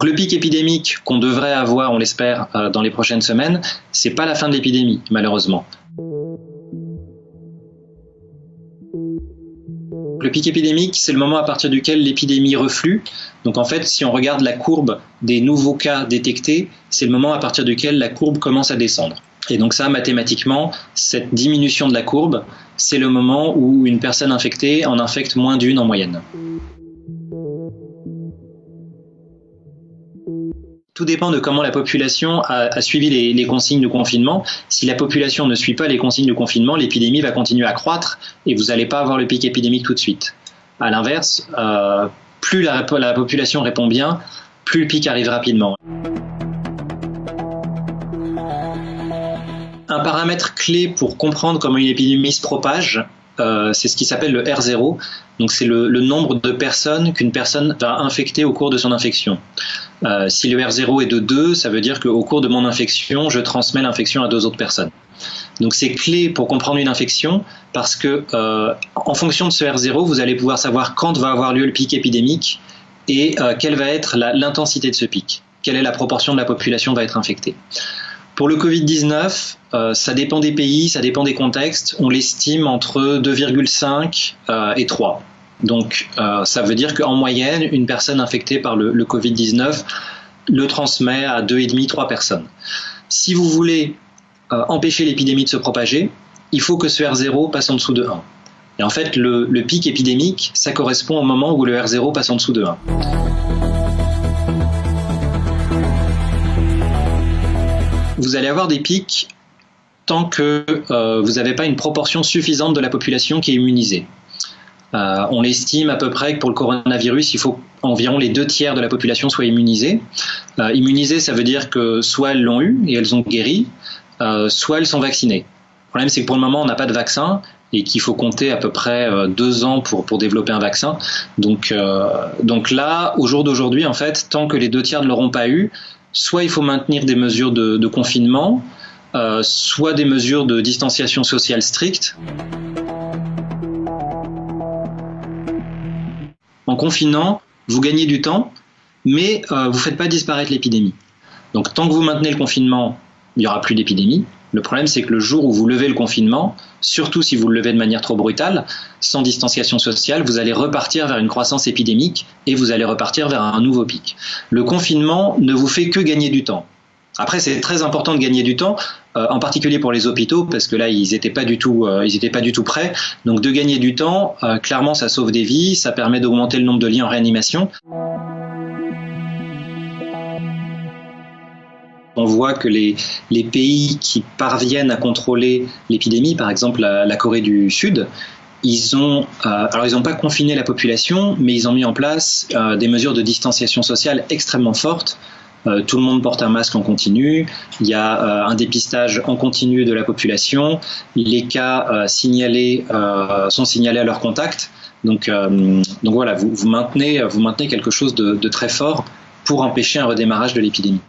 Le pic épidémique qu'on devrait avoir, on l'espère, dans les prochaines semaines, c'est pas la fin de l'épidémie, malheureusement. Le pic épidémique, c'est le moment à partir duquel l'épidémie reflue. Donc en fait, si on regarde la courbe des nouveaux cas détectés, c'est le moment à partir duquel la courbe commence à descendre. Et donc ça, mathématiquement, cette diminution de la courbe, c'est le moment où une personne infectée en infecte moins d'une en moyenne. Tout dépend de comment la population a suivi les consignes de confinement. Si la population ne suit pas les consignes de confinement, l'épidémie va continuer à croître et vous n'allez pas avoir le pic épidémique tout de suite. À l'inverse, plus la population répond bien, plus le pic arrive rapidement. Un paramètre clé pour comprendre comment une épidémie se propage, c'est ce qui s'appelle le R0. Donc c'est le nombre de personnes qu'une personne va infecter au cours de son infection. Si le R0 est de 2, ça veut dire qu'au cours de mon infection, je transmets l'infection à 2 autres personnes. Donc c'est clé pour comprendre une infection parce que en fonction de ce R0, vous allez pouvoir savoir quand va avoir lieu le pic épidémique et quelle va être l'intensité de ce pic. Quelle est la proportion de la population va être infectée. Pour le Covid-19, ça dépend des pays, ça dépend des contextes. On l'estime entre 2,5 et 3. Donc ça veut dire qu'en moyenne, une personne infectée par le Covid-19 le transmet à 2,5-3 personnes. Si vous voulez empêcher l'épidémie de se propager, il faut que ce R0 passe en dessous de 1. Et en fait, le pic épidémique, ça correspond au moment où le R0 passe en dessous de 1. Vous allez avoir des pics tant que vous n'avez pas une proportion suffisante de la population qui est immunisée. On estime à peu près que pour le coronavirus, il faut environ les 2/3 de la population soient immunisées. Immunisées, ça veut dire que soit elles l'ont eu et elles ont guéri, soit elles sont vaccinées. Le problème, c'est que pour le moment, on n'a pas de vaccin et qu'il faut compter à peu près 2 ans pour développer un vaccin. Donc là, au jour d'aujourd'hui, en fait, tant que les 2/3 ne l'auront pas eu, soit il faut maintenir des mesures de confinement, soit des mesures de distanciation sociale strictes. En confinant, vous gagnez du temps, mais vous ne faites pas disparaître l'épidémie. Donc tant que vous maintenez le confinement, il n'y aura plus d'épidémie. Le problème, c'est que le jour où vous levez le confinement, surtout si vous le levez de manière trop brutale, sans distanciation sociale, vous allez repartir vers une croissance épidémique et vous allez repartir vers un nouveau pic. Le confinement ne vous fait que gagner du temps. Après, c'est très important de gagner du temps, en particulier pour les hôpitaux, parce que là, ils n'étaient pas du tout prêts. Donc, de gagner du temps, clairement, ça sauve des vies, ça permet d'augmenter le nombre de lits en réanimation. On voit que les pays qui parviennent à contrôler l'épidémie, par exemple la Corée du Sud, ils n'ont pas confiné la population, mais ils ont mis en place des mesures de distanciation sociale extrêmement fortes. Tout le monde porte un masque en continu, il y a un dépistage en continu de la population, les cas sont signalés à leur contact. Donc voilà, vous maintenez quelque chose de très fort pour empêcher un redémarrage de l'épidémie.